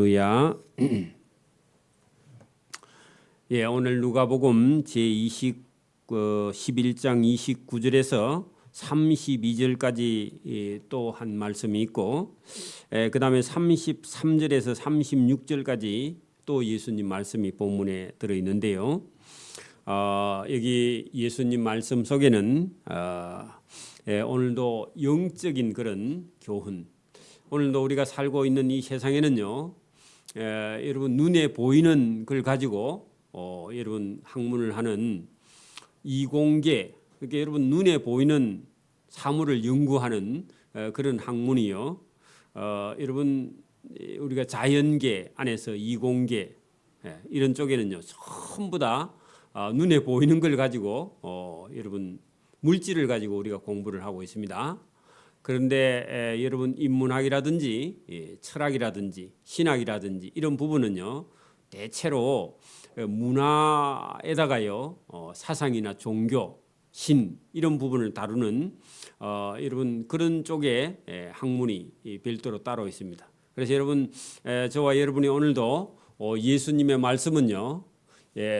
할렐루야. 예, 오늘 누가복음 제11장 29절에서 32절까지 또 한 말씀이 있고, 그 다음에 33절에서 36절까지 또 예수님 말씀이 본문에 들어 있는데요. 여기 예수님 말씀 속에는 오늘도 영적인 그런 교훈, 오늘도 우리가 살고 있는 이 세상에는요, 여러분 눈에 보이는 걸 가지고 여러분 학문을 하는 이공계, 그러니까 여러분 눈에 보이는 사물을 연구하는 그런 학문이요. 여러분 우리가 자연계 안에서 이공계 이런 쪽에는요 전부 다 눈에 보이는 걸 가지고 여러분 물질을 가지고 우리가 공부를 하고 있습니다. 그런데 여러분 인문학이라든지 철학이라든지 신학이라든지 이런 부분은요 대체로 문화에다가요 사상이나 종교, 신 이런 부분을 다루는 여러분 그런 쪽에 학문이 별도로 따로 있습니다. 그래서 여러분 저와 여러분이 오늘도 예수님의 말씀은요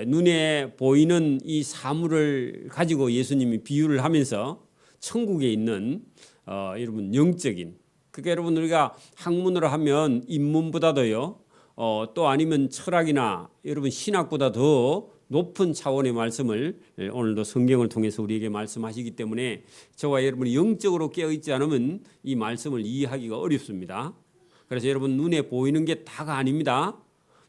눈에 보이는 이 사물을 가지고 예수님이 비유를 하면서 천국에 있는 여러분 영적인, 그러니까 여러분 우리가 학문으로 하면 인문보다도요 또 아니면 철학이나 여러분 신학보다 더 높은 차원의 말씀을 오늘도 성경을 통해서 우리에게 말씀하시기 때문에 저와 여러분이 영적으로 깨어있지 않으면 이 말씀을 이해하기가 어렵습니다. 그래서 여러분 눈에 보이는 게 다가 아닙니다.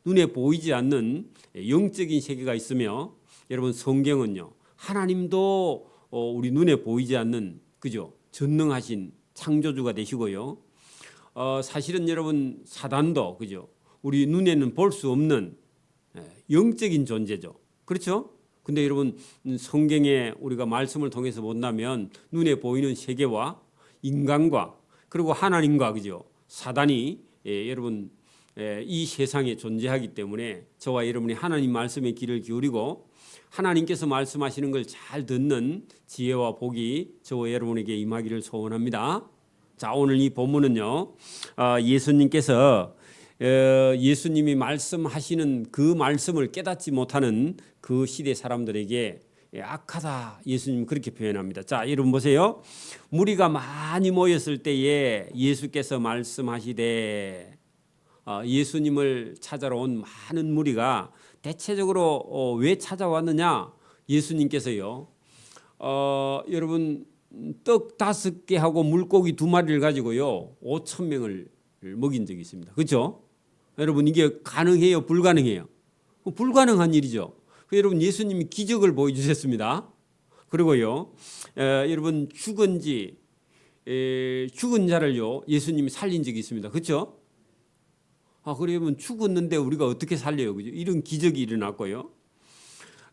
눈에 보이지 않는 영적인 세계가 있으며 여러분 성경은요 하나님도 우리 눈에 보이지 않는 그죠 전능하신 창조주가 되시고요. 사실은 여러분 사단도 그죠 우리 눈에는 볼 수 없는 영적인 존재죠. 그렇죠? 근데 여러분 성경에 우리가 말씀을 통해서 본다면 눈에 보이는 세계와 인간과 그리고 하나님과 그죠 사단이 여러분 이 세상에 존재하기 때문에 저와 여러분이 하나님 말씀에 귀를 기울이고 하나님께서 말씀하시는 걸 잘 듣는 지혜와 복이 저와 여러분에게 임하기를 소원합니다. 자, 오늘 이 본문은요 예수님께서 예수님이 말씀하시는 그 말씀을 깨닫지 못하는 그 시대 사람들에게 악하다 예수님 그렇게 표현합니다. 자, 여러분 보세요. 무리가 많이 모였을 때에 예수께서 말씀하시되 예수님을 찾아러 온 많은 무리가 대체적으로 왜 찾아왔느냐? 예수님께서요 여러분 떡 5개 하고 물고기 2마리를 가지고요 5,000명을 먹인 적이 있습니다. 그렇죠? 여러분 이게 가능해요? 불가능해요? 불가능한 일이죠. 여러분 예수님이 기적을 보여주셨습니다. 그리고요 여러분 죽은 자를요 예수님이 살린 적이 있습니다. 그렇죠? 그러면 죽었는데 우리가 어떻게 살려요? 그죠? 이런 기적이 일어났고요.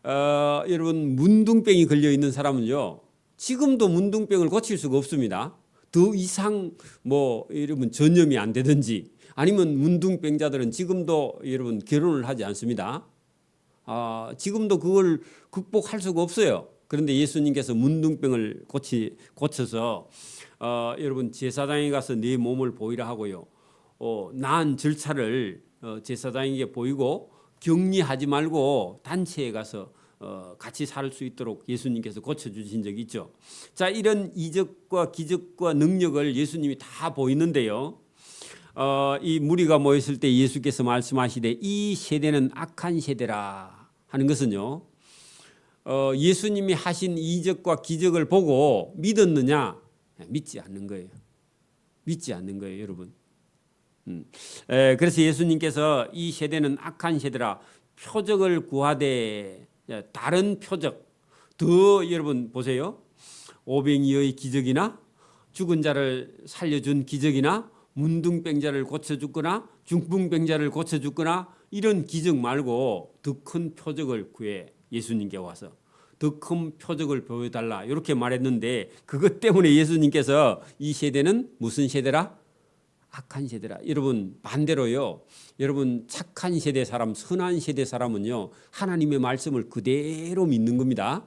여러분 문둥병이 걸려 있는 사람은요 지금도 문둥병을 고칠 수가 없습니다. 더 이상 여러분 전염이 안 되든지 아니면 문둥병자들은 지금도 여러분 결혼을 하지 않습니다. 지금도 그걸 극복할 수가 없어요. 그런데 예수님께서 문둥병을 고쳐서 여러분 제사장에 가서 내 몸을 보이라 하고요. 나은 절차를 제사장에게 보이고 격리하지 말고 단체에 가서 같이 살 수 있도록 예수님께서 고쳐주신 적이 있죠. 자, 이런 이적과 기적과 능력을 예수님이 다 보이는데요. 이 무리가 모였을 때 예수께서 말씀하시되 이 세대는 악한 세대라 하는 것은요. 예수님이 하신 이적과 기적을 보고 믿었느냐? 믿지 않는 거예요. 믿지 않는 거예요, 여러분. 그래서 예수님께서 이 세대는 악한 세대라 표적을 구하되 다른 표적 더 여러분 보세요. 오병이어의 기적이나 죽은 자를 살려준 기적이나 문둥병자를 고쳐주거나 중풍병자를 고쳐주거나 이런 기적 말고 더 큰 표적을 구해 예수님께 와서 더 큰 표적을 보여달라 이렇게 말했는데 그것 때문에 예수님께서 이 세대는 무슨 세대라? 악한 세대라. 여러분 반대로요. 여러분 착한 세대 사람, 선한 세대 사람은요. 하나님의 말씀을 그대로 믿는 겁니다.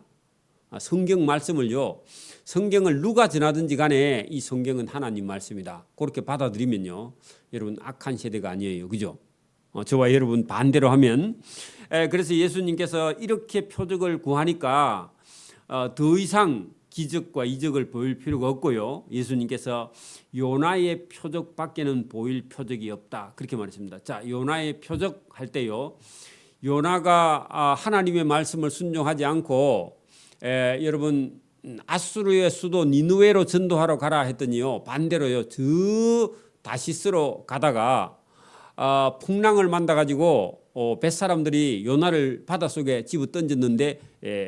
성경 말씀을요. 성경을 누가 전하든지 간에 이 성경은 하나님 말씀이다. 그렇게 받아들이면요. 여러분 악한 세대가 아니에요. 그죠? 저와 여러분 반대로 하면. 그래서 예수님께서 이렇게 표적을 구하니까 더 이상 기적과 이적을 보일 필요가 없고요. 예수님께서 요나의 표적밖에는 보일 표적이 없다, 그렇게 말했습니다. 자, 요나의 표적 할 때요, 요나가 하나님의 말씀을 순종하지 않고 여러분 아수르의 수도 니느웨로 전도하러 가라 했더니요, 반대로요, 저 다시스로 가다가 풍랑을 만나 가지고 뱃사람들이 요나를 바닷속에 집어 던졌는데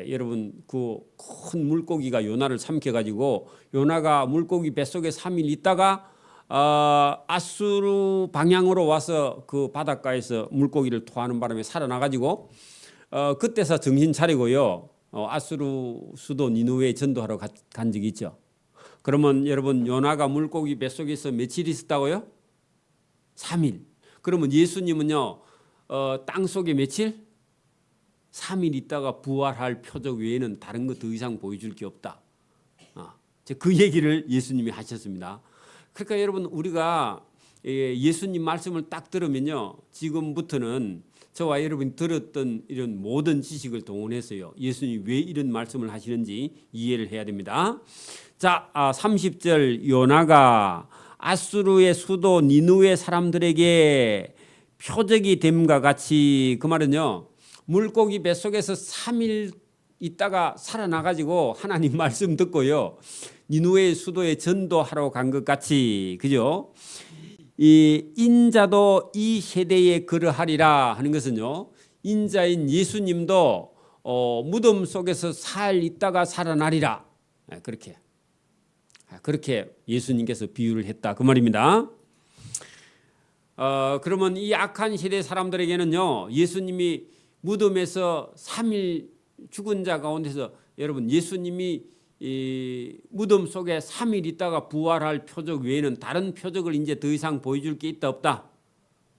여러분 그 큰 물고기가 요나를 삼켜 가지고 요나가 물고기 뱃속에 3일 있다가 아수르 방향으로 와서 그 바닷가에서 물고기를 토하는 바람에 살아나 가지고 그때서 정신 차리고요, 아수르 수도 니느웨에 전도하러 간 적이 있죠. 그러면 여러분 요나가 물고기 뱃속에서 며칠 있었다고요? 3일. 그러면 예수님은요, 땅 속에 며칠? 3일 있다가 부활할 표적 외에는 다른 거 더 이상 보여줄 게 없다. 그 얘기를 예수님이 하셨습니다. 그러니까 여러분 우리가 예수님 말씀을 딱 들으면요, 지금부터는 저와 여러분이 들었던 이런 모든 지식을 동원해서요, 예수님이 왜 이런 말씀을 하시는지 이해를 해야 됩니다. 자, 30절, 요나가 아수르의 수도 니느웨 사람들에게 표적이 됨과 같이, 그 말은요, 물고기 뱃속에서 3일 있다가 살아나가지고 하나님 말씀 듣고요, 니느웨 수도에 전도하러 간 것 같이, 그죠? 이 인자도 이 세대에 그러하리라 하는 것은요, 인자인 예수님도 무덤 속에서 4일 있다가 살아나리라, 그렇게 예수님께서 비유를 했다, 그 말입니다. 그러면 이 악한 시대 사람들에게는요, 예수님이 무덤에서 3일 죽은 자 가운데서 여러분 예수님이 이 무덤 속에 3일 있다가 부활할 표적 외에는 다른 표적을 이제 더 이상 보여줄 게 있다 없다?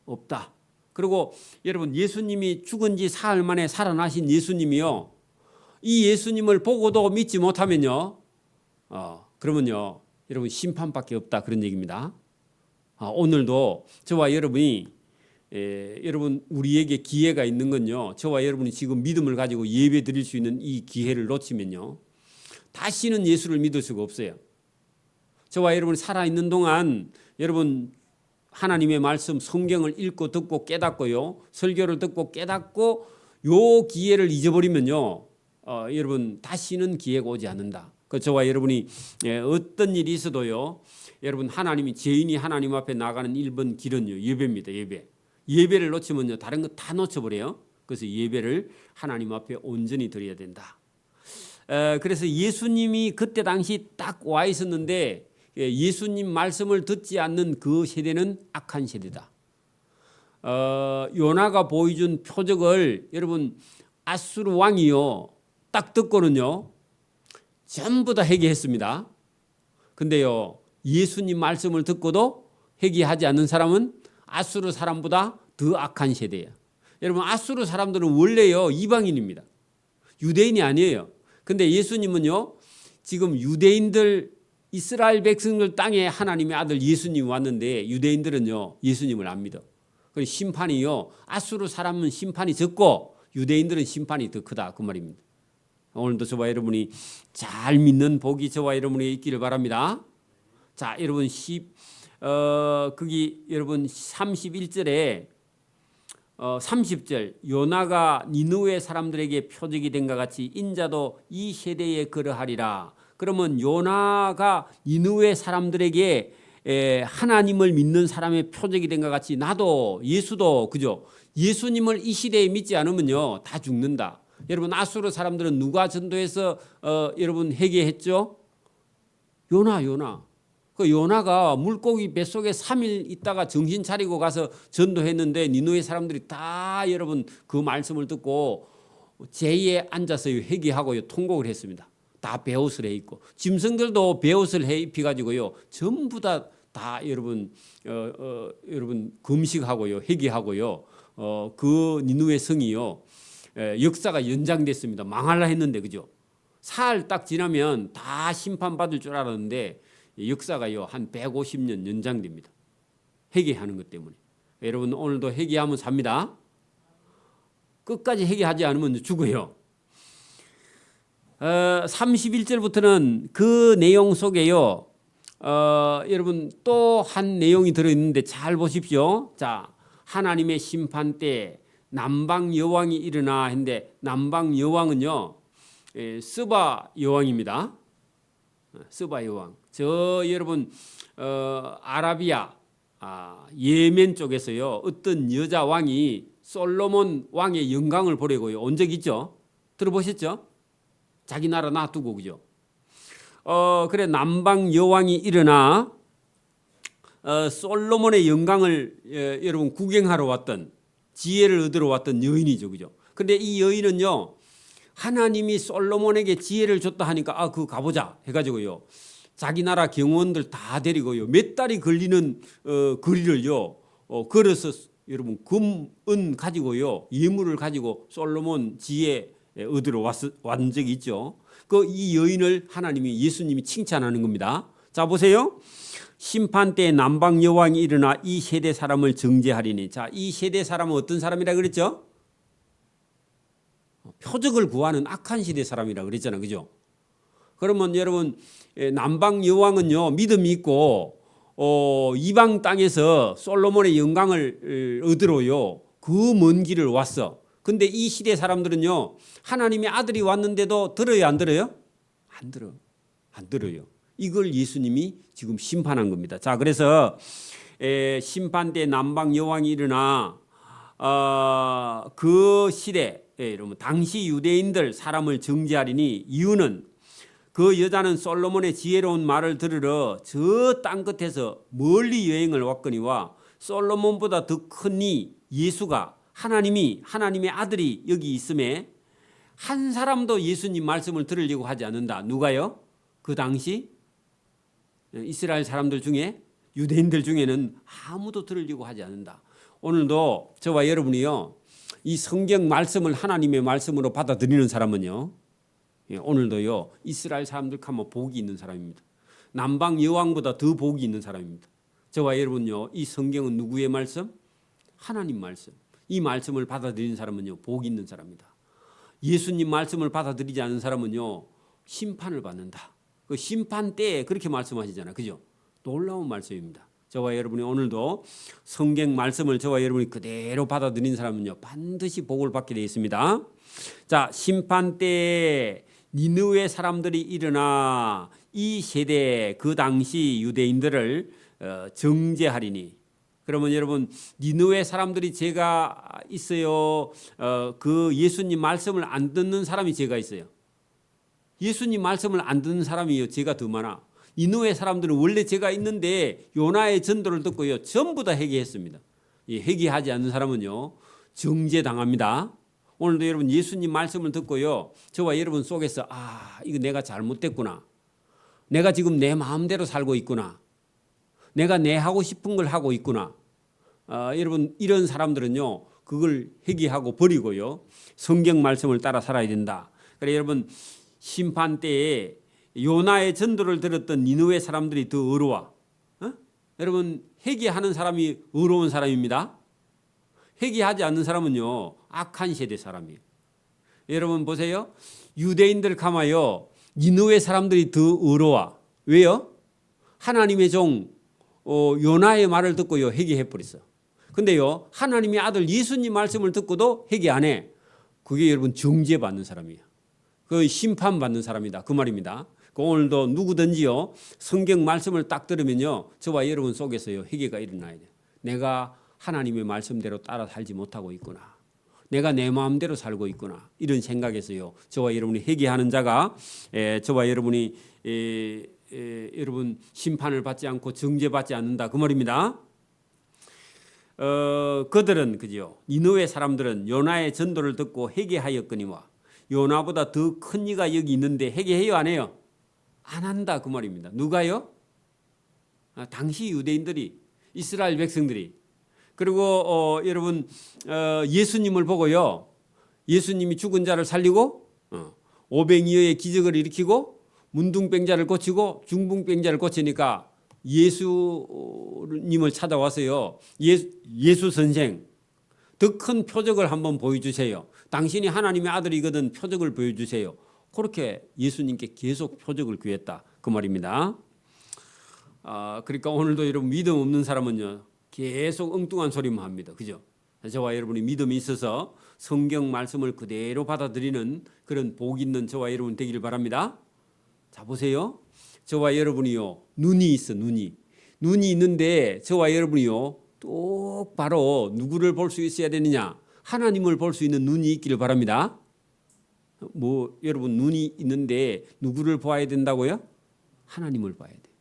없다. 그리고 여러분 예수님이 죽은 지 사흘 만에 살아나신 예수님이요, 이 예수님을 보고도 믿지 못하면요, 그러면요 여러분 심판밖에 없다, 그런 얘기입니다. 오늘도 저와 여러분이 여러분 우리에게 기회가 있는 건요, 저와 여러분이 지금 믿음을 가지고 예배 드릴 수 있는 이 기회를 놓치면요, 다시는 예수를 믿을 수가 없어요. 저와 여러분이 살아있는 동안 여러분 하나님의 말씀 성경을 읽고 듣고 깨닫고요, 설교를 듣고 깨닫고 요 기회를 잊어버리면요, 여러분 다시는 기회가 오지 않는다. 그 저와 여러분이 어떤 일이 있어도요, 여러분 하나님이 죄인이 하나님 앞에 나가는 1번 길은요, 예배입니다. 예배를 놓치면요 다른 거 다 놓쳐버려요. 그래서 예배를 하나님 앞에 온전히 드려야 된다. 그래서 예수님이 그때 당시 딱 와 있었는데 예수님 말씀을 듣지 않는 그 세대는 악한 세대다. 요나가 보여준 표적을 여러분 아수르 왕이요 딱 듣고는요 전부 다 회개했습니다. 근데요 예수님 말씀을 듣고도 회개하지 않는 사람은 아수르 사람보다 더 악한 세대예요. 여러분 아수르 사람들은 원래요 이방인입니다. 유대인이 아니에요. 근데 예수님은요 지금 유대인들 이스라엘 백성들 땅에 하나님의 아들 예수님이 왔는데 유대인들은요 예수님을 안 믿어. 그래서 심판이요 아수르 사람은 심판이 적고 유대인들은 심판이 더 크다, 그 말입니다. 오늘도 저와 여러분이 잘 믿는 복이 저와 여러분에게 있기를 바랍니다. 자, 여러분 거기 여러분 31절에 30절 요나가 니느웨 사람들에게 표적이 된것 같이 인자도 이 세대에 그러하리라. 그러면 요나가 니느웨 사람들에게 하나님을 믿는 사람의 표적이 된 것 같이 나도 예수도 그죠? 예수님을 이 시대에 믿지 않으면요 다 죽는다. 여러분 아수르 사람들은 누가 전도해서 여러분 회개했죠? 요나. 그 요나가 물고기 뱃속에 3일 있다가 정신 차리고 가서 전도했는데 니느웨 사람들이 다 여러분 그 말씀을 듣고 제의에 앉아서 회개하고 통곡을 했습니다. 다 베옷을 해 입고 짐승들도 베옷을 해 입혀 가지고요 전부 다 여러분 여러분 금식하고요 회개하고요 그 니느웨 성이요 역사가 연장됐습니다. 망할라 했는데 그죠? 사흘 딱 지나면 다 심판받을 줄 알았는데 역사가요 한 150년 연장됩니다. 회개하는 것 때문에. 여러분 오늘도 회개하면 삽니다. 끝까지 회개하지 않으면 죽어요. 31절부터는 그 내용 속에요. 여러분 또 한 내용이 들어있는데 잘 보십시오. 자, 하나님의 심판 때 남방 여왕이 일어나 했는데 남방 여왕은요 스바 여왕입니다. 스바 여왕. 저 여러분 아라비아 예멘 쪽에서요 어떤 여자 왕이 솔로몬 왕의 영광을 보려고요 온 적 있죠? 들어보셨죠? 자기 나라 놔두고 그죠? 그래 남방 여왕이 일어나 솔로몬의 영광을 여러분 구경하러 왔던 지혜를 얻으러 왔던 여인이죠, 그죠? 근데 이 여인은요 하나님이 솔로몬에게 지혜를 줬다 하니까 그거 가보자 해가지고요 자기 나라 경호원들 다 데리고요 몇 달이 걸리는 거리를요 걸어서 여러분 금은 가지고요 예물을 가지고 솔로몬 지혜 얻으러 왔던 적이 있죠. 이 여인을 하나님이 예수님이 칭찬하는 겁니다. 자 보세요. 심판 때 남방 여왕이 일어나 이 세대 사람을 정죄하리니. 자, 이 세대 사람은 어떤 사람이라 그랬죠? 표적을 구하는 악한 시대 사람이라 그랬잖아요, 그죠? 그러면 여러분 남방 여왕은요 믿음이 있고 이방 땅에서 솔로몬의 영광을 얻으러요 그 먼 길을 왔어. 근데 이 시대 사람들은요 하나님의 아들이 왔는데도 들어요 안 들어요? 안 들어요. 이걸 예수님이 지금 심판한 겁니다. 자 그래서 심판 때 남방 여왕이 일어나 그 시대 여러분 당시 유대인들 사람을 정죄하리니 이유는 그 여자는 솔로몬의 지혜로운 말을 들으러 저 땅 끝에서 멀리 여행을 왔거니와 솔로몬보다 더 큰 이 예수가 하나님의 아들이 여기 있음에 한 사람도 예수님 말씀을 들으려고 하지 않는다. 누가요? 그 당시 이스라엘 사람들 중에 유대인들 중에는 아무도 들으려고 하지 않는다. 오늘도 저와 여러분이요 이 성경 말씀을 하나님의 말씀으로 받아들이는 사람은요 오늘도요 이스라엘 사람들 하면 복이 있는 사람입니다. 남방 여왕보다 더 복이 있는 사람입니다. 저와 여러분요 이 성경은 누구의 말씀? 하나님 말씀. 이 말씀을 받아들이는 사람은요 복이 있는 사람이다. 예수님 말씀을 받아들이지 않는 사람은요 심판을 받는다. 그 심판 때에 그렇게 말씀하시잖아요, 그죠? 놀라운 말씀입니다. 저와 여러분이 오늘도 성경 말씀을 저와 여러분이 그대로 받아들이는 사람은요 반드시 복을 받게 되어 있습니다. 자, 심판 때에 니느웨 사람들이 일어나 이 세대 그 당시 유대인들을 정죄하리니. 그러면 여러분 니느웨 사람들이 죄가 있어요. 그 예수님 말씀을 안 듣는 사람이 죄가 있어요. 예수님 말씀을 안 듣는 사람이 죄가 더 많아. 니느웨 사람들은 원래 죄가 있는데 요나의 전도를 듣고요 전부 다 회개했습니다. 회개하지 않는 사람은요 정죄당합니다. 오늘도 여러분 예수님 말씀을 듣고요 저와 여러분 속에서 이거 내가 잘못됐구나. 내가 지금 내 마음대로 살고 있구나. 내가 내 하고 싶은 걸 하고 있구나. 여러분 이런 사람들은요 그걸 회개하고 버리고요 성경 말씀을 따라 살아야 된다. 그래 여러분 심판 때에 요나의 전도를 들었던 니느웨 사람들이 더 의로워. 여러분 회개하는 사람이 의로운 사람입니다. 회개하지 않는 사람은요 악한 세대 사람이에요. 여러분 보세요. 유대인들 가마요 니느웨 사람들이 더 의로워. 왜요? 하나님의 종 요나의 말을 듣고요 회개해 버렸어. 근데요 하나님의 아들 예수님 말씀을 듣고도 회개 안 해. 그게 여러분 정죄받는 사람이에요. 그 심판받는 사람이다 그 말입니다. 오늘도 누구든지요 성경 말씀을 딱 들으면요 저와 여러분 속에서요 회개가 일어나야 돼요. 내가 하나님의 말씀대로 따라 살지 못하고 있구나. 내가 내 마음대로 살고 있구나. 이런 생각에서요 저와 여러분이 회개하는 자가 저와 여러분이 여러분 심판을 받지 않고 정죄받지 않는다 그 말입니다. 그들은 그죠 니느웨 사람들은 요나의 전도를 듣고 회개하였거니와 요나보다 더 큰 이가 여기 있는데 회개해요 안 해요? 안 한다 그 말입니다. 누가요? 당시 유대인들이 이스라엘 백성들이. 그리고 여러분 예수님을 보고요 예수님이 죽은 자를 살리고 오병이어의 기적을 일으키고 문둥병자를 고치고 중풍병자를 고치니까 예수님을 찾아와서요. 예수 선생, 더 큰 표적을 한번 보여주세요. 당신이 하나님의 아들이거든 표적을 보여주세요. 그렇게 예수님께 계속 표적을 구했다 그 말입니다. 그러니까 오늘도 여러분 믿음 없는 사람은요 계속 엉뚱한 소리만 합니다. 그죠? 저와 여러분이 믿음이 있어서 성경 말씀을 그대로 받아들이는 그런 복 있는 저와 여러분 되기를 바랍니다. 자 보세요. 저와 여러분이요 눈이 있어. 눈이 있는데 저와 여러분이요 똑바로 누구를 볼 수 있어야 되느냐? 하나님을 볼 수 있는 눈이 있기를 바랍니다. 뭐 여러분 눈이 있는데 누구를 봐야 된다고요? 하나님을 봐야 돼요.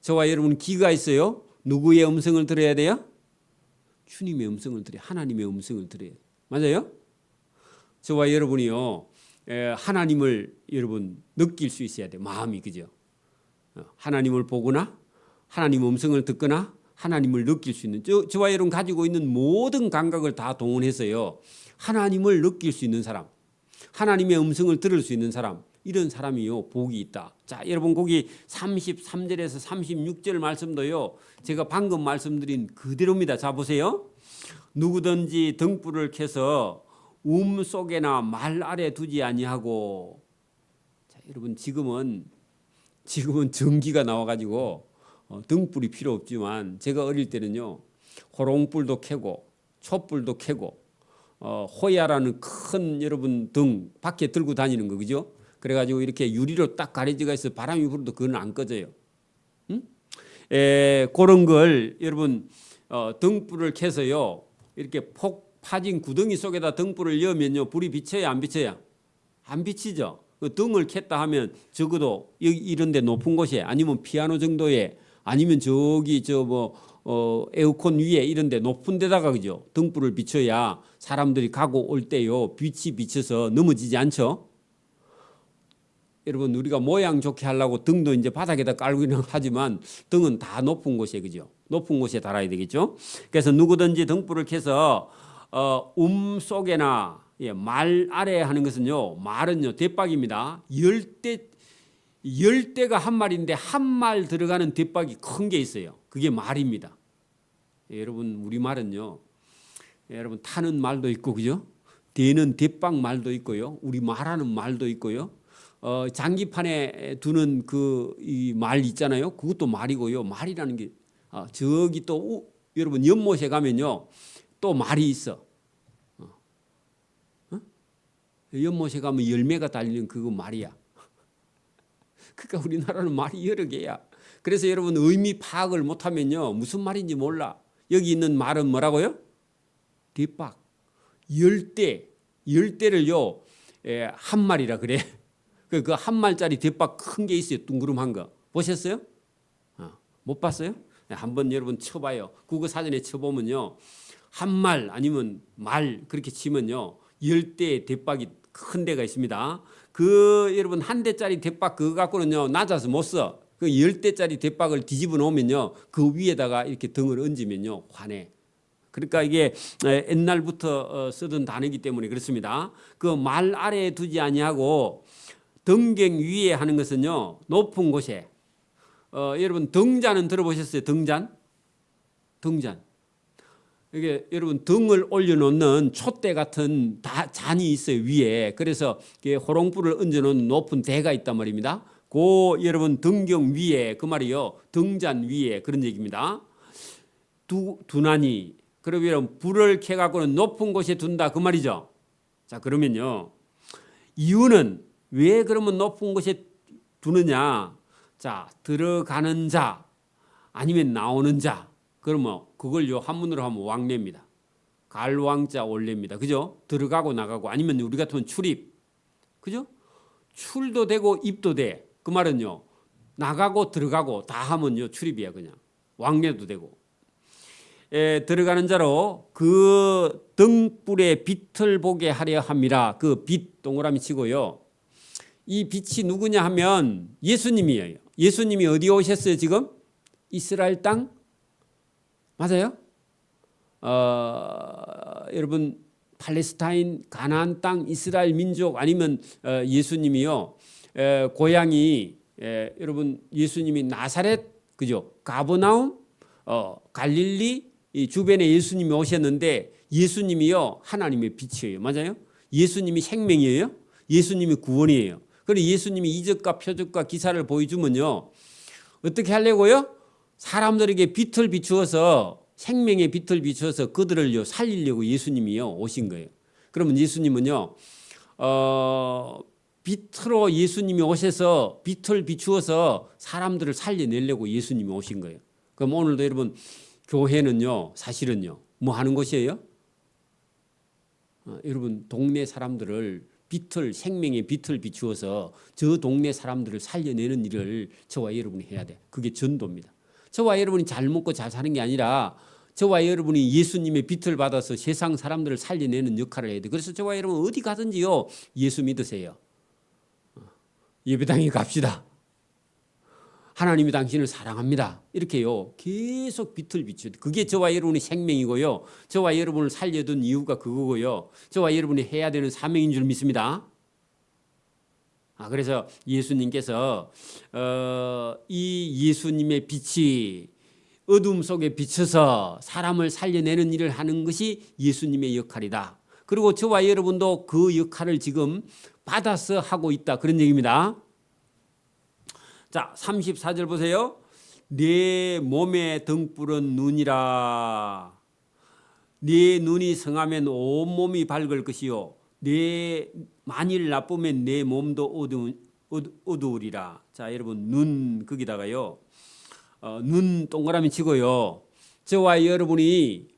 저와 여러분 귀가 있어요. 누구의 음성을 들어야 돼요? 주님의 음성을 들어야, 하나님의 음성을 들어야 돼요. 맞아요? 저와 여러분이요 하나님을 여러분 느낄 수 있어야 돼요. 마음이 그죠? 하나님을 보거나 하나님 음성을 듣거나 하나님을 느낄 수 있는 저와 여러분 가지고 있는 모든 감각을 다 동원해서요 하나님을 느낄 수 있는 사람, 하나님의 음성을 들을 수 있는 사람, 이런 사람이요 복이 있다. 자 여러분 거기 33절에서 36절 말씀도요 제가 방금 말씀드린 그대로입니다. 자 보세요. 누구든지 등불을 켜서 속에나 말 아래 두지 아니하고. 자 여러분 지금은 전기가 나와가지고 등불이 필요 없지만 제가 어릴 때는요 호롱불도 켜고 촛불도 켜고 호야라는 큰 여러분 등 밖에 들고 다니는 거 그죠? 그래가지고 이렇게 유리로 딱 가려져가 있어 바람이 불어도 그건 안 꺼져요. 응? 그런 걸 여러분 등불을 켜서요 이렇게 폭 파진 구덩이 속에다 등불을 여면요 불이 비쳐야 안 비쳐야? 안 비치죠. 그 등을 켰다 하면 적어도 여기 이런데 높은 곳에 아니면 피아노 정도에 아니면 저기 에어컨 위에 이런데 높은 데다가 그죠 등불을 비춰야 사람들이 가고 올 때요 빛이 비쳐서 넘어지지 않죠. 여러분 우리가 모양 좋게 하려고 등도 이제 바닥에다 깔고는 하지만 등은 다 높은 곳에 그죠 높은 곳에 달아야 되겠죠. 그래서 누구든지 등불을 켜서 속에나 말 아래 하는 것은요 말은요 대박입니다. 10대가 한 마리인데 한 말 들어가는 대박이 큰 게 있어요. 그게 말입니다. 여러분 우리 말은요 여러분 타는 말도 있고 그죠 대는 대박 말도 있고요 우리 말하는 말도 있고요 장기판에 두는 그 이 말 있잖아요 그것도 말이고요. 말이라는 게 저기 또 여러분 연못에 가면요 또 말이 있어. 연못에 가면 열매가 달리는 그거 말이야. 그러니까 우리나라는 말이 여러 개야. 그래서 여러분 의미 파악을 못하면요 무슨 말인지 몰라. 여기 있는 말은 뭐라고요? 대박. 열대를요 한 말이라 그래. 그 한 말짜리 대박 큰 게 있어요. 둥그름한 거. 보셨어요? 못 봤어요? 한번 여러분 쳐봐요. 국어 사전에 쳐보면요 한 말 아니면 말 그렇게 치면요 10대 대박이 큰 데가 있습니다. 그 여러분 한 대짜리 대박 그거 갖고는요 낮아서 못 써. 그 10대짜리 대박을 뒤집어 놓으면요 그 위에다가 이렇게 등을 얹으면요 환해. 그러니까 이게 옛날부터 쓰던 단어이기 때문에 그렇습니다. 그 말 아래에 두지 아니하고 등경 위에 하는 것은요 높은 곳에 여러분 등잔은 들어보셨어요? 등잔. 이게 여러분 등을 올려놓는 촛대 같은 잔이 있어요 위에. 그래서 호롱불을 얹어놓은 높은 대가 있단 말입니다. 그 여러분 등경 위에 그 말이요 등잔 위에 그런 얘기입니다. 두나니 그러면 불을 켜갖고는 높은 곳에 둔다 그 말이죠. 자 그러면요 이유는 왜 그러면 높은 곳에 두느냐? 자 들어가는 자 아니면 나오는 자 그러면 그걸요 한문으로 하면 왕래입니다. 갈왕자 올래입니다. 그죠? 들어가고 나가고 아니면 우리 같으면 출입. 그죠? 출도 되고 입도 돼. 그 말은요 나가고 들어가고 다 하면요 출입이야 그냥. 왕래도 되고. 들어가는 자로 그 등불의 빛을 보게 하려 함이라. 그 빛 동그라미 치고요. 이 빛이 누구냐 하면 예수님이에요. 예수님이 어디 오셨어요 지금? 이스라엘 땅? 맞아요? 여러분 팔레스타인 가나안 땅 이스라엘 민족 아니면 예수님이요 고향이 여러분 예수님이 나사렛 그죠? 가버나움, 갈릴리 이 주변에 예수님이 오셨는데 예수님이요 하나님의 빛이에요. 맞아요? 예수님이 생명이에요. 예수님이 구원이에요. 그리고 예수님이 이적과 표적과 기사를 보여주면요 어떻게 하려고요? 사람들에게 빛을 비추어서 생명의 빛을 비추어서 그들을요 살리려고 예수님이요 오신 거예요. 그러면 예수님은요 빛으로 예수님이 오셔서 빛을 비추어서 사람들을 살려내려고 예수님이 오신 거예요. 그럼 오늘도 여러분 교회는요 사실은요 뭐 하는 곳이에요? 여러분 동네 사람들을 빛을 생명의 빛을 비추어서 저 동네 사람들을 살려내는 일을 저와 여러분이 해야 돼. 그게 전도입니다. 저와 여러분이 잘 먹고 잘 사는 게 아니라 저와 여러분이 예수님의 빛을 받아서 세상 사람들을 살려내는 역할을 해야 돼. 그래서 저와 여러분 어디 가든지요 예수 믿으세요. 예배당에 갑시다. 하나님이 당신을 사랑합니다. 이렇게요 계속 빛을 비추. 그게 저와 여러분의 생명이고요. 저와 여러분을 살려둔 이유가 그거고요. 저와 여러분이 해야 되는 사명인 줄 믿습니다. 그래서 예수님께서 이 예수님의 빛이 어둠 속에 비쳐서 사람을 살려내는 일을 하는 것이 예수님의 역할이다. 그리고 저와 여러분도 그 역할을 지금 받아서 하고 있다. 그런 얘기입니다. 자, 34절 보세요. 내 몸에 등불은 눈이라. 네 눈이 성하면 온 몸이 밝을 것이요. 내 만일 나쁘면 내 몸도 어두우리라. 자, 여러분 눈 거기다가요. 눈 동그라미 치고요. 저와 여러분이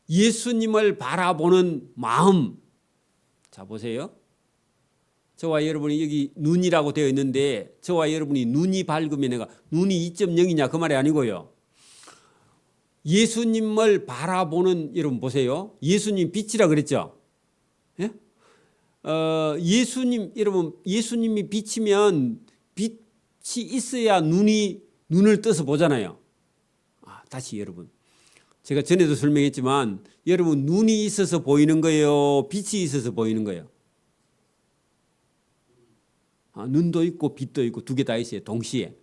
예수님을 바라보는 마음. 자, 보세요. 저와 여러분이 여기 눈이라고 되어 있는데 저와 여러분이 눈이 밝으면 내가 눈이 2.0이냐 그 말이 아니고요. 예수님을 바라보는 여러분 보세요. 예수님 빛이라 그랬죠. 예? 예수님 여러분 예수님이 비치면 빛이 있어야 눈을 떠서 보잖아요. 다시 여러분 제가 전에도 설명했지만 여러분 눈이 있어서 보이는 거예요. 빛이 있어서 보이는 거예요. 눈도 있고 빛도 있고 두 개 다 있어요. 동시에.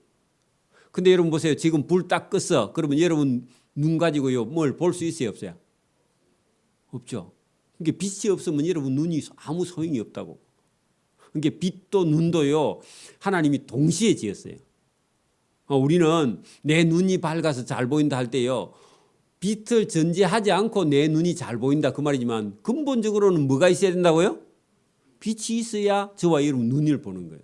근데 여러분 보세요. 지금 불 딱 껐어. 그러면 여러분 눈 가지고요. 뭘 볼 수 있어요? 없어요? 없죠. 그러니까 빛이 없으면 여러분 눈이 아무 소용이 없다고. 그러니까 빛도 눈도요. 하나님이 동시에 지었어요. 우리는 내 눈이 밝아서 잘 보인다 할 때요. 빛을 전제하지 않고 내 눈이 잘 보인다 그 말이지만 근본적으로는 뭐가 있어야 된다고요? 빛이 있어야 저와 여러분 눈을 보는 거예요.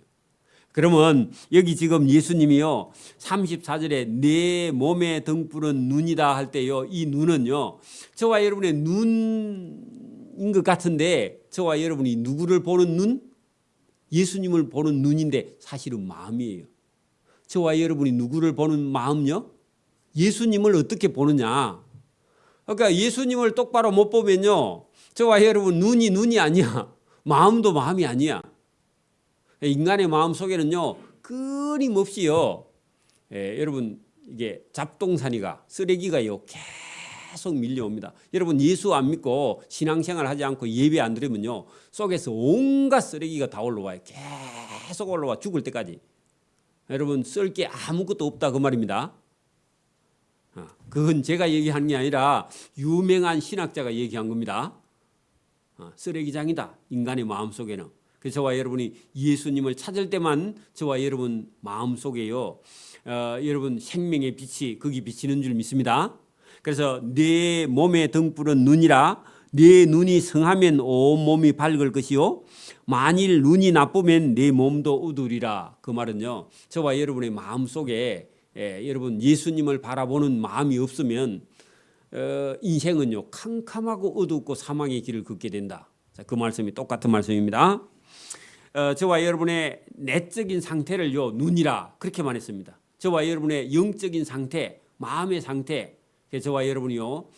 그러면 여기 지금 예수님이요 34절에 내 몸의 등불은 눈이다 할 때요 이 눈은요 저와 여러분의 눈인 것 같은데 저와 여러분이 누구를 보는 눈? 예수님을 보는 눈인데 사실은 마음이에요. 저와 여러분이 누구를 보는 마음요? 예수님을 어떻게 보느냐? 그러니까 예수님을 똑바로 못 보면요 저와 여러분 눈이 아니야. 마음도 마음이 아니야. 인간의 마음 속에는요 끊임없이요 여러분 이게 잡동사니가 쓰레기가요 계속 밀려옵니다. 여러분 예수 안 믿고 신앙생활 하지 않고 예배 안 드리면요 속에서 온갖 쓰레기가 다 올라와요. 계속 올라와 죽을 때까지. 여러분 쓸 게 아무것도 없다 그 말입니다. 그건 제가 얘기하는 게 아니라 유명한 신학자가 얘기한 겁니다. 쓰레기장이다 인간의 마음속에는. 그래서 저와 여러분이 예수님을 찾을 때만 저와 여러분 마음속에요 여러분 생명의 빛이 거기 비치는 줄 믿습니다. 그래서 내 몸의 등불은 눈이라. 내 눈이 성하면 온 몸이 밝을 것이요 만일 눈이 나쁘면 내 몸도 어두우리라. 그 말은요 저와 여러분의 마음속에 여러분 예수님을 바라보는 마음이 없으면 인생은요 캄캄하고 어둡고 사망의 길을 걷게 된다. 자, 그 말씀이 똑같은 말씀입니다. 저와 여러분의 내적인 상태를요 눈이라 그렇게 말했습니다. 저와 여러분의 영적인 상태, 마음의 상태, 저와 여러분이요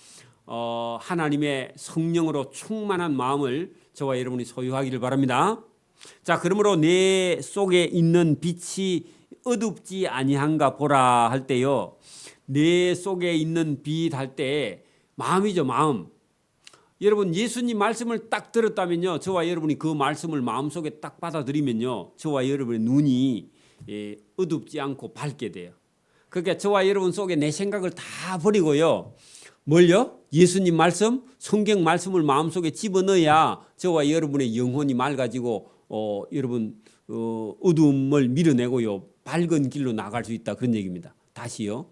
하나님의 성령으로 충만한 마음을 저와 여러분이 소유하기를 바랍니다. 자, 그러므로 내 속에 있는 빛이 어둡지 아니한가 보라 할 때요. 내 속에 있는 빛 할 때 마음이죠, 마음. 여러분 예수님 말씀을 딱 들었다면요. 저와 여러분이 그 말씀을 마음속에 딱 받아들이면요. 저와 여러분의 눈이 어둡지 않고 밝게 돼요. 그러니까 저와 여러분 속에 내 생각을 다 버리고요. 뭘요? 예수님 말씀, 성경 말씀을 마음속에 집어넣어야 저와 여러분의 영혼이 맑아지고 여러분 어두움을 밀어내고요. 밝은 길로 나갈 수 있다. 그런 얘기입니다. 다시요.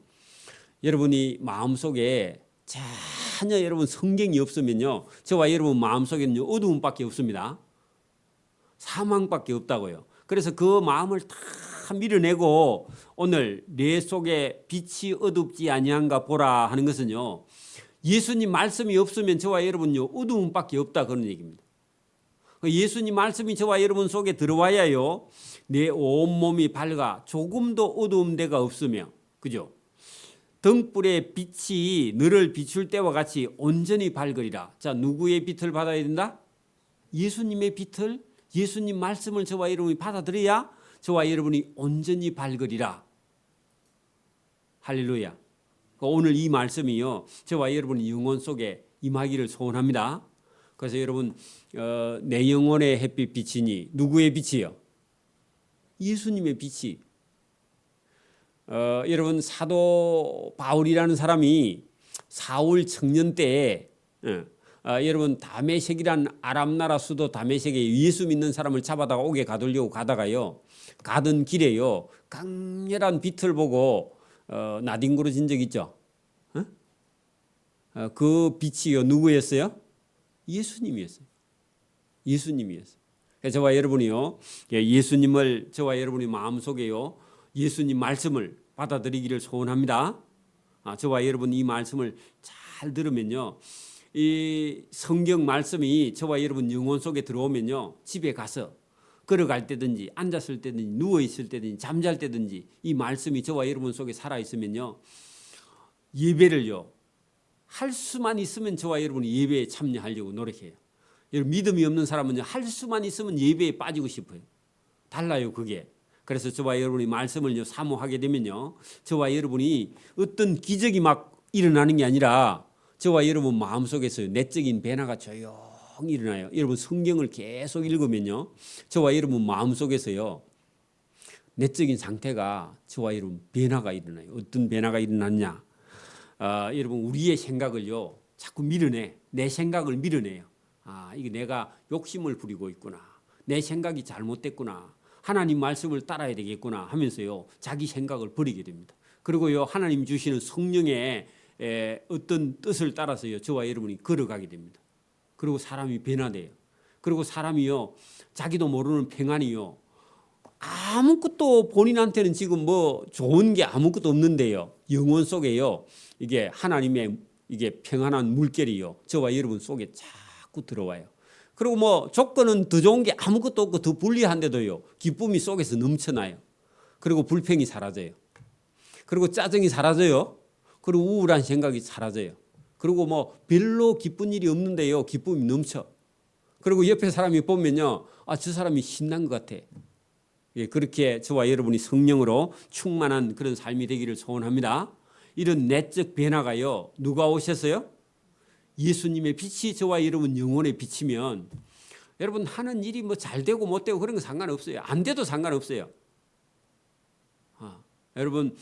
여러분이 마음속에 전혀 여러분 성경이 없으면요. 저와 여러분 마음속에는 어두움밖에 없습니다. 사망밖에 없다고요. 그래서 그 마음을 다 밀어내고 오늘 내 속에 빛이 어둡지 아니한가 보라 하는 것은요. 예수님 말씀이 없으면 저와 여러분요 어두움밖에 없다 그런 얘기입니다. 예수님 말씀이 저와 여러분 속에 들어와야요 내 온몸이 밝아 조금도 어두운 데가 없으며 그죠? 등불의 빛이 너를 비출 때와 같이 온전히 밝으리라. 자, 누구의 빛을 받아야 된다? 예수님의 빛을, 예수님 말씀을 저와 여러분이 받아들여야 저와 여러분이 온전히 밝으리라. 할렐루야. 오늘 이 말씀이요 저와 여러분의 영혼 속에 임하기를 소원합니다. 그래서 여러분 내 영혼의 햇빛 빛이니 누구의 빛이요? 예수님의 빛이. 여러분 사도 바울이라는 사람이 사울 청년 때에 여러분 다메섹이란 아람 나라 수도 다메섹에 예수 믿는 사람을 잡아다가 오게 가두려고 가다가요 가던 길에요 강렬한 빛을 보고 나뒹굴어진 적 있죠. 그 빛이요 누구였어요? 예수님이었어요. 예수님이었어요. 저와 여러분이요 예수님을 저와 여러분이 마음속에요 예수님 말씀을 받아들이기를 소원합니다. 저와 여러분 이 말씀을 잘 들으면요 이 성경 말씀이 저와 여러분 영혼 속에 들어오면요 집에 가서 걸어갈 때든지 앉았을 때든지 누워 있을 때든지 잠잘 때든지 이 말씀이 저와 여러분 속에 살아 있으면요 예배를요 할 수만 있으면 저와 여러분이 예배에 참여하려고 노력해요. 여러분 믿음이 없는 사람은요 할 수만 있으면 예배에 빠지고 싶어요. 달라요 그게. 그래서 저와 여러분이 말씀을 사모하게 되면요 저와 여러분이 어떤 기적이 막 일어나는 게 아니라 저와 여러분 마음속에서 내적인 변화가 조용히 일어나요. 여러분 성경을 계속 읽으면요 저와 여러분 마음속에서요 내적인 상태가 저와 여러분 변화가 일어나요. 어떤 변화가 일어났냐? 여러분 우리의 생각을요 자꾸 밀어내. 내 생각을 밀어내요. 이게 내가 욕심을 부리고 있구나. 내 생각이 잘못됐구나. 하나님 말씀을 따라야 되겠구나 하면서요 자기 생각을 버리게 됩니다. 그리고요 하나님 주시는 성령의 어떤 뜻을 따라서요 저와 여러분이 걸어가게 됩니다. 그리고 사람이 변화돼요. 그리고 사람이요 자기도 모르는 평안이요 아무것도 본인한테는 지금 뭐 좋은 게 아무것도 없는데요 영혼 속에요 이게 하나님의 이게 평안한 물결이요 저와 여러분 속에 자꾸 들어와요. 그리고 뭐 조건은 더 좋은 게 아무것도 없고 더 불리한데도요 기쁨이 속에서 넘쳐나요. 그리고 불평이 사라져요. 그리고 짜증이 사라져요. 그리고 우울한 생각이 사라져요. 그리고 뭐 별로 기쁜 일이 없는데요 기쁨이 넘쳐. 그리고 옆에 사람이 보면요 저 사람이 신난 것 같아. 그렇게 저와 여러분이 성령으로 충만한 그런 삶이 되기를 소원합니다. 이런 내적 변화가요 누가 오셨어요? 예수님의 빛이 저와 여러분 영혼에 비치면 여러분 하는 일이 뭐 잘 되고 못 되고 그런 거 상관없어요. 안 돼도 상관없어요. 여러분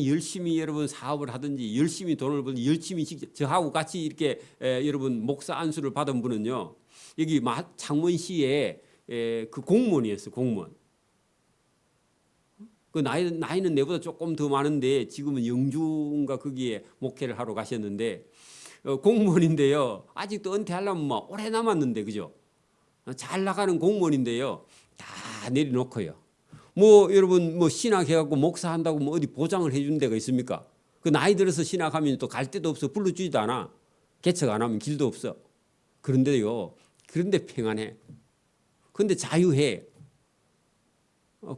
열심히 여러분 사업을 하든지 열심히 돈을 벌든지 열심히 저하고 같이 이렇게 여러분 목사 안수를 받은 분은요 여기 창원시에 그 공무원이었어요. 공무원. 그 나이는 내보다 조금 더 많은데 지금은 영주인가 거기에 목회를 하러 가셨는데 공무원인데요. 아직도 은퇴하려면 뭐 오래 남았는데 그죠? 잘 나가는 공무원인데요. 다 내려놓고요. 뭐 여러분 뭐 신학해갖고 목사한다고 뭐 어디 보장을 해준 데가 있습니까? 그 나이 들어서 신학하면 또 갈 데도 없어. 불러주지도 않아. 개척 안 하면 길도 없어. 그런데요. 그런데 평안해. 그런데 자유해.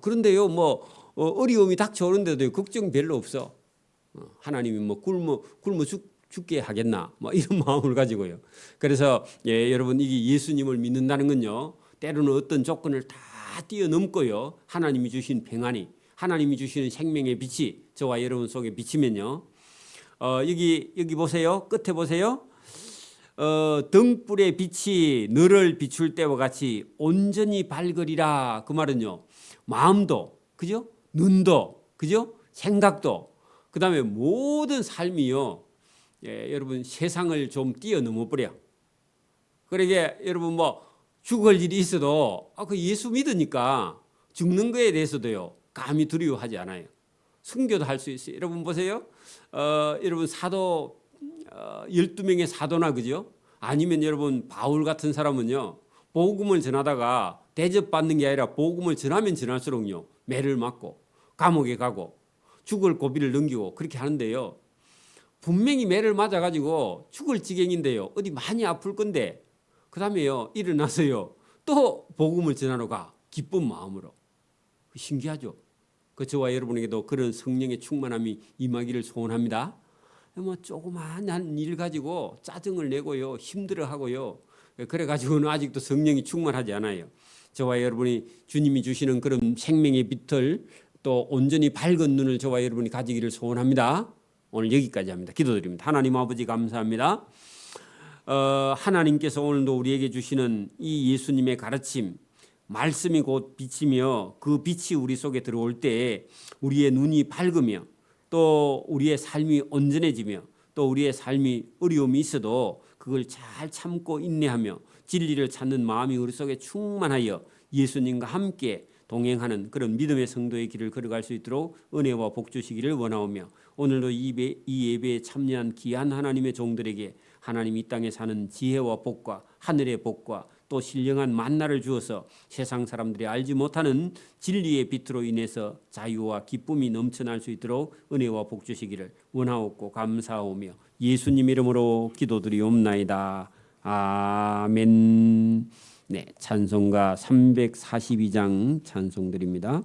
그런데요 뭐 어려움이 닥쳐오는데도 걱정 별로 없어. 하나님이 뭐 굶어 죽게 하겠나 뭐 이런 마음을 가지고요. 그래서 여러분 이게 예수님을 믿는다는 건요 때로는 어떤 조건을 다 뛰어넘고요 하나님이 주신 평안이 하나님이 주시는 생명의 빛이 저와 여러분 속에 비치면요 여기 보세요. 끝에 보세요. 등불의 빛이 너를 비출 때와 같이 온전히 밝으리라. 그 말은요 마음도 그죠? 눈도 그죠? 생각도, 그 다음에 모든 삶이요, 여러분 세상을 좀 뛰어넘어 버려. 그러게 여러분 뭐 죽을 일이 있어도 그 예수 믿으니까 죽는 거에 대해서도요 감히 두려워하지 않아요. 순교도 할 수 있어요. 여러분 보세요. 여러분 사도 12명의 사도나 그죠? 아니면 여러분 바울 같은 사람은요 복음을 전하다가 대접받는 게 아니라 복음을 전하면 전할수록요 매를 맞고 감옥에 가고 죽을 고비를 넘기고 그렇게 하는데요. 분명히 매를 맞아가지고 죽을 지경인데요. 어디 많이 아플 건데 그 다음에요 일어나서요 또 복음을 전하러 가 기쁜 마음으로. 신기하죠. 그 저와 여러분에게도 그런 성령의 충만함이 임하기를 소원합니다. 뭐 조그마한 일 가지고 짜증을 내고요 힘들어하고요 그래가지고는 아직도 성령이 충만하지 않아요. 저와 여러분이 주님이 주시는 그런 생명의 빛을 또 온전히 밝은 눈을 저와 여러분이 가지기를 소원합니다. 오늘 여기까지 합니다. 기도드립니다. 하나님 아버지 감사합니다. 하나님께서 오늘도 우리에게 주시는 이 예수님의 가르침, 말씀이 곧 빛이며 그 빛이 우리 속에 들어올 때 우리의 눈이 밝으며 또 우리의 삶이 온전해지며 또 우리의 삶이 어려움이 있어도 그걸 잘 참고 인내하며 진리를 찾는 마음이 우리 속에 충만하여 예수님과 함께 동행하는 그런 믿음의 성도의 길을 걸어갈 수 있도록 은혜와 복 주시기를 원하오며 오늘도 이 예배에 참여한 귀한 하나님의 종들에게 하나님 이 땅에 사는 지혜와 복과 하늘의 복과 또 신령한 만나를 주어서 세상 사람들이 알지 못하는 진리의 빛으로 인해서 자유와 기쁨이 넘쳐날 수 있도록 은혜와 복 주시기를 원하옵고 감사하오며 예수님 이름으로 기도드리옵나이다. 아멘. 네, 찬송가 342장 찬송드립니다.